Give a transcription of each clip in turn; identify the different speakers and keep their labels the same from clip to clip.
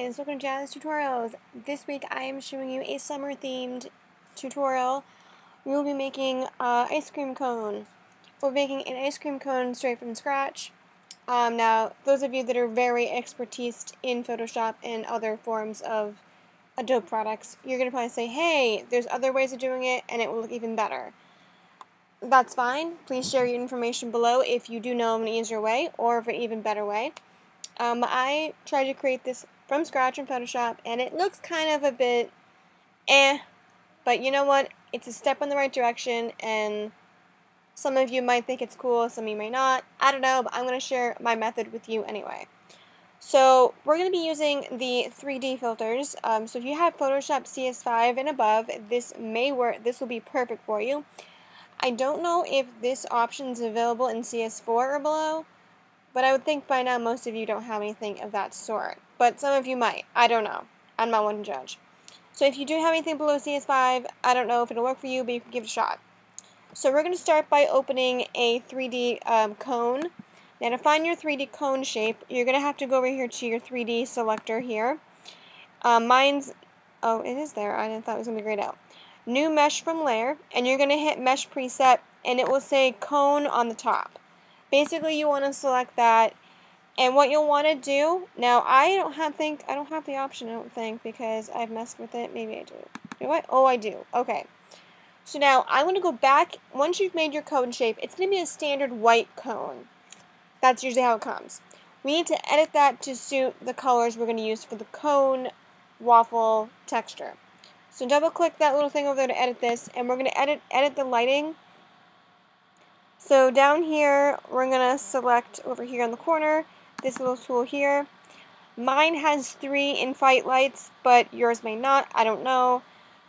Speaker 1: guys, welcome to JazzedTutorials. This week I am showing you a summer themed tutorial. We will be making an ice cream cone. We're making an ice cream cone straight from scratch. Now, those of you that are very expertised in Photoshop and other forms of Adobe products, you're going to probably say, hey, there's other ways of doing it and it will look even better. That's fine. Please share your information below if you do know of an easier way or of an even better way. I tried to create this from scratch in Photoshop, and it looks kind of a bit but you know what? It's a step in the right direction, and some of you might think it's cool, some of you may not. I don't know, but I'm going to share my method with you anyway. So we're going to be using the 3D filters. So if you have Photoshop CS5 and above, this may work. This will be perfect for you. I don't know if this option is available in CS4 or below, but I would think by now most of you don't have anything of that sort. But some of you might. I don't know. I'm not one to judge. So if you do have anything below CS5, I don't know if it'll work for you, but you can give it a shot. So we're going to start by opening a 3D cone. Now to find your 3D cone shape, you're going to have to go over here to your 3D selector here. Mine's, oh, it is there. I thought it was going to be grayed out. New mesh from layer, and you're going to hit mesh preset, and it will say cone on the top. Basically, you want to select that, and what you'll want to do, now I don't have the option, I don't think, because I've messed with it. Maybe I do. Do I? Oh, I do. Okay. So now, I'm going to go back. Once you've made your cone shape, it's going to be a standard white cone. That's usually how it comes. We need to edit that to suit the colors we're going to use for the cone waffle texture. So double click that little thing over there to edit this, and we're going to edit the lighting. So down here, we're going to select over here in the corner, this little tool here. Mine has 3 in-flight lights, but yours may not, I don't know.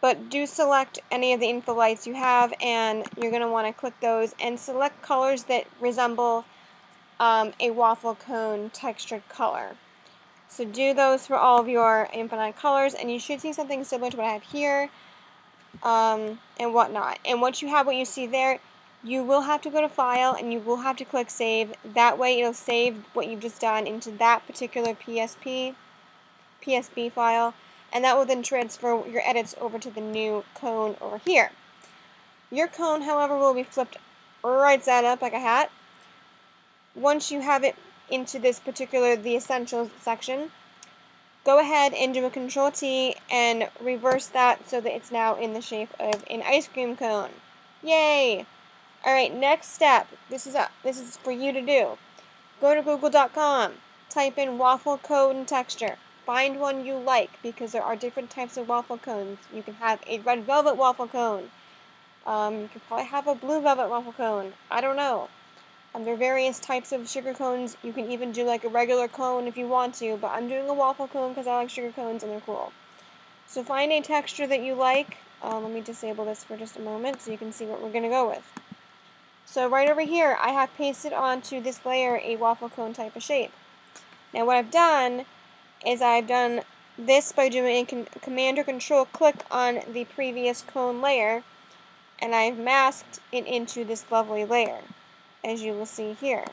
Speaker 1: But do select any of the info lights you have, and you're going to want to click those and select colors that resemble a waffle cone textured color. So do those for all of your infinite colors, and you should see something similar to what I have here, and whatnot. And once you have what you see there, you will have to go to File, and you will have to click Save. That way it'll save what you've just done into that particular PSB file, and that will then transfer your edits over to the new cone over here. Your cone, however, will be flipped right side up like a hat. Once you have it into this particular, the Essentials section, go ahead and do a Control-T and reverse that so that it's now in the shape of an ice cream cone. Yay! Alright, next step. This is for you to do. Go to google.com, type in waffle cone texture. Find one you like, because there are different types of waffle cones. You can have a red velvet waffle cone. You can probably have a blue velvet waffle cone. I don't know. There are various types of sugar cones. You can even do like a regular cone if you want to, but I'm doing a waffle cone because I like sugar cones and they're cool. So find a texture that you like. Let me disable this for just a moment so you can see what we're going to go with. So right over here, I have pasted onto this layer a waffle cone type of shape. Now what I've done is I've done this by doing a Command or Control click on the previous cone layer, and I've masked it into this lovely layer, as you will see here.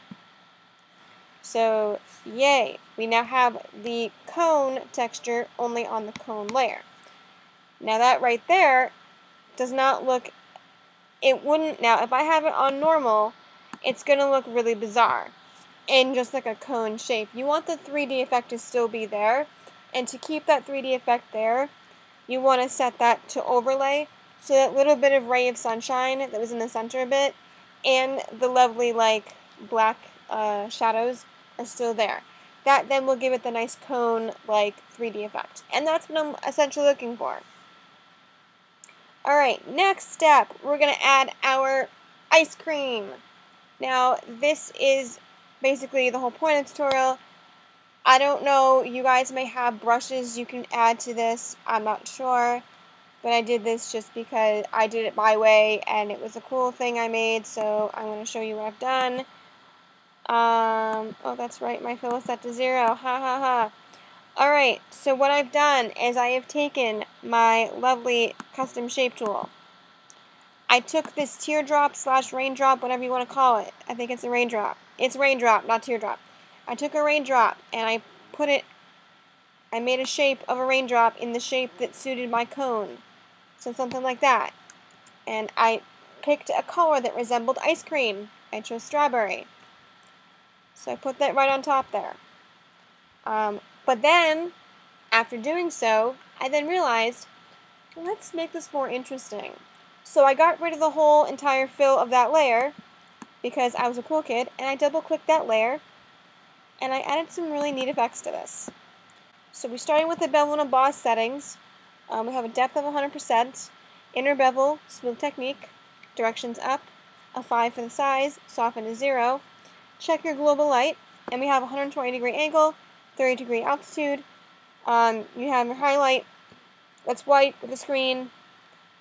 Speaker 1: So, yay! We now have the cone texture only on the cone layer. Now that right there does not look, it wouldn't, now if I have it on normal, it's going to look really bizarre and just like a cone shape. You want the 3D effect to still be there, and to keep that 3D effect there, you want to set that to overlay, so that little bit of ray of sunshine that was in the center a bit, and the lovely like black shadows are still there. That then will give it the nice cone like 3D effect, and that's what I'm essentially looking for. Alright, next step, we're going to add our ice cream. Now this is basically the whole point of the tutorial. I don't know, you guys may have brushes you can add to this, I'm not sure. But I did this just because I did it my way, and it was a cool thing I made, so I'm going to show you what I've done. Oh, that's right, my fill is set to 0. Ha ha ha. Alright, so what I've done is I have taken my lovely custom shape tool. I took this teardrop / raindrop, whatever you want to call it. I think it's a raindrop. It's raindrop, not teardrop. I took a raindrop, and I put it I made a shape of a raindrop in the shape that suited my cone. So something like that. And I picked a color that resembled ice cream. I chose strawberry. So I put that right on top there. But then, after doing so, I then realized, let's make this more interesting. So I got rid of the whole entire fill of that layer, because I was a cool kid, and I double-clicked that layer, and I added some really neat effects to this. So we started with the bevel and emboss settings. We have a depth of 100%, inner bevel, smooth technique, directions up, a 5 for the size, soften to 0, check your global light, and we have 120-degree angle, 30-degree altitude. You have your highlight that's white with the screen,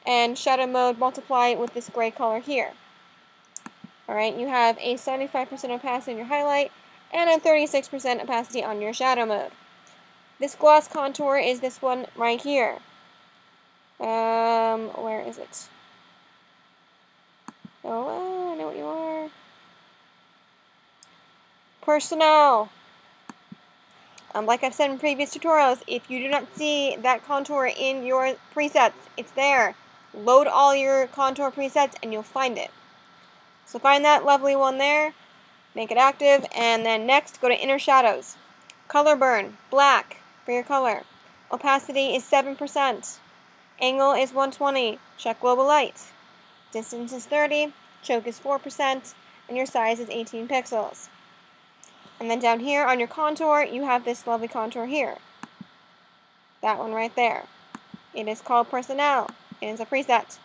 Speaker 1: and shadow mode multiply with this gray color here. Alright, you have a 75% opacity on your highlight, and a 36% opacity on your shadow mode. This gloss contour is this one right here. Where is it? Oh, I know what you are. Personnel. Like I've said in previous tutorials, if you do not see that contour in your presets, it's there. Load all your contour presets and you'll find it. So find that lovely one there, make it active, and then next go to inner shadows. Color burn, black for your color. Opacity is 7%. Angle is 120. Check global light. Distance is 30. Choke is 4%. And your size is 18 pixels. And then down here on your contour, you have this lovely contour here. That one right there. It is called Personnel. It is a preset.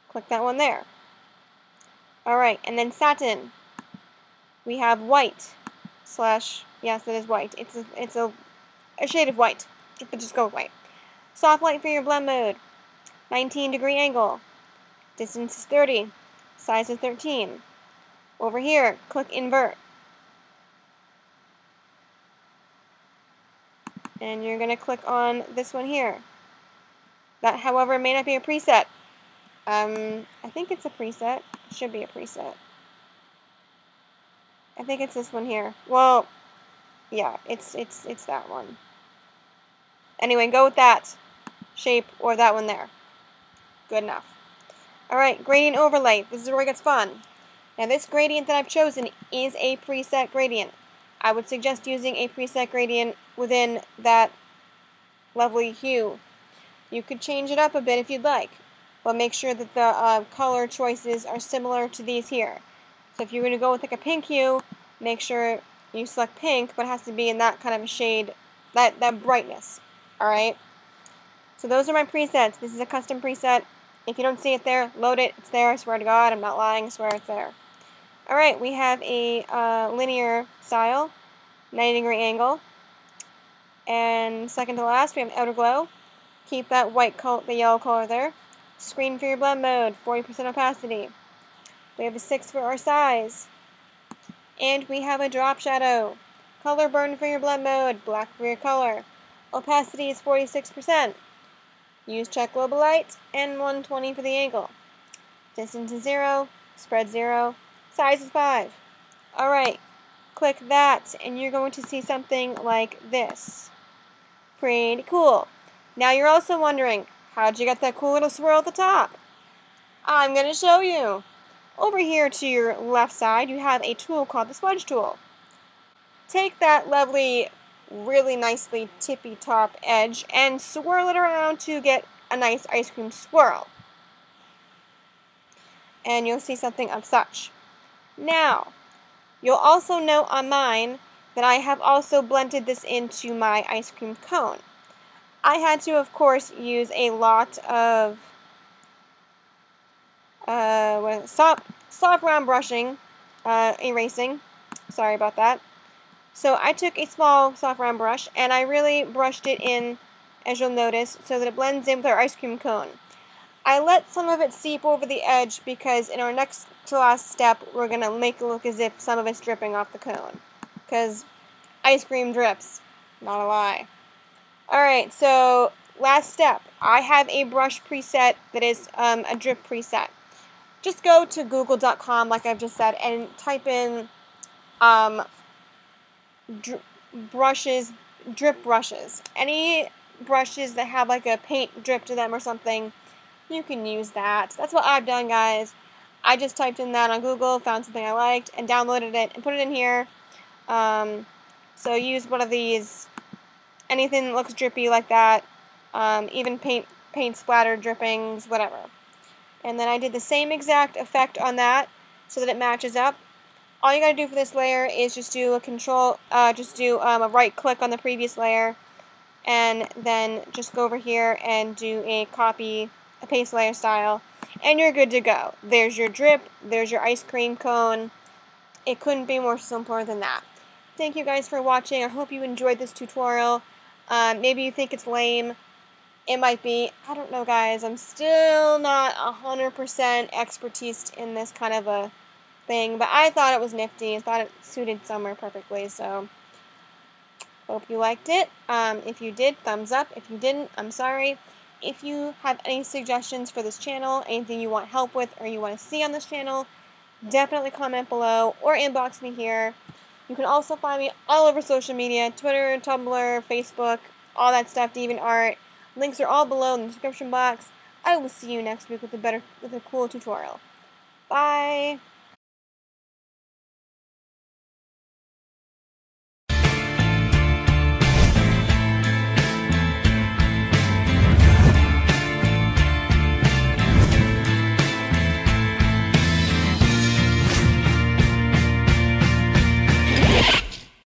Speaker 1: Click that one there. Alright, and then satin. We have white slash, yes, it is white. It's a shade of white. But just go with white. Soft light for your blend mode. 19-degree angle. Distance is 30. Size is 13. Over here, click invert. And you're going to click on this one here. That, however, may not be a preset. I think it's a preset. It should be a preset. I think it's this one here. Well, yeah, it's that one. Anyway, go with that shape or that one there. Good enough. Alright, gradient overlay. This is where it gets fun. Now this gradient that I've chosen is a preset gradient. I would suggest using a preset gradient within that lovely hue. You could change it up a bit if you'd like, but make sure that the color choices are similar to these here. So if you're going to go with like a pink hue, make sure you select pink, but it has to be in that kind of a shade, that brightness. Alright? So those are my presets. This is a custom preset. If you don't see it there, load it. It's there. I swear to God. I'm not lying. I swear it's there. Alright, we have a linear style, 90-degree angle. And second to last, we have outer glow. Keep that white color, the yellow color there. Screen for your blend mode, 40% opacity. We have a 6 for our size. And we have a drop shadow. Color burn for your blend mode, black for your color. Opacity is 46%. Use check global light, and 120 for the angle. Distance is 0, spread 0. Size is 5. Alright, click that, and you're going to see something like this. Pretty cool. Now you're also wondering, how'd you get that cool little swirl at the top? I'm going to show you. Over here to your left side, you have a tool called the smudge tool. Take that lovely, really nicely tippy top edge and swirl it around to get a nice ice cream swirl. And you'll see something of such. Now, you'll also note on mine that I have also blended this into my ice cream cone. I had to, of course, use a lot of soft round brushing, erasing. Sorry about that. So I took a small soft round brush and I really brushed it in, as you'll notice, so that it blends in with our ice cream cone. I let some of it seep over the edge because in our next to last step, we're going to make it look as if some of it's dripping off the cone. Because ice cream drips. Not a lie. Alright, so last step. I have a brush preset that is a drip preset. Just go to google.com, like I've just said, and type in brushes drip brushes. Any brushes that have like a paint drip to them or something, you can use that. That's what I've done, guys. I just typed in that on Google, found something I liked, and downloaded it and put it in here. So use one of these, anything that looks drippy like that, even paint splatter drippings, whatever. And then I did the same exact effect on that so that it matches up. All you gotta do for this layer is just do a right click on the previous layer, and then just go over here and do a paste layer style, and you're good to go. There's your drip, there's your ice cream cone. It couldn't be more simpler than that. Thank you guys for watching. I hope you enjoyed this tutorial. Maybe you think it's lame. It might be. I don't know, guys. I'm still not 100% expertise in this kind of a thing, but I thought it was nifty. I thought it suited summer perfectly, so hope you liked it. If you did, thumbs up. If you didn't, I'm sorry. If you have any suggestions for this channel, anything you want help with or you want to see on this channel, definitely comment below or inbox me here. You can also find me all over social media, Twitter, Tumblr, Facebook, all that stuff, DeviantArt. Links are all below in the description box. I will see you next week with a cool tutorial. Bye!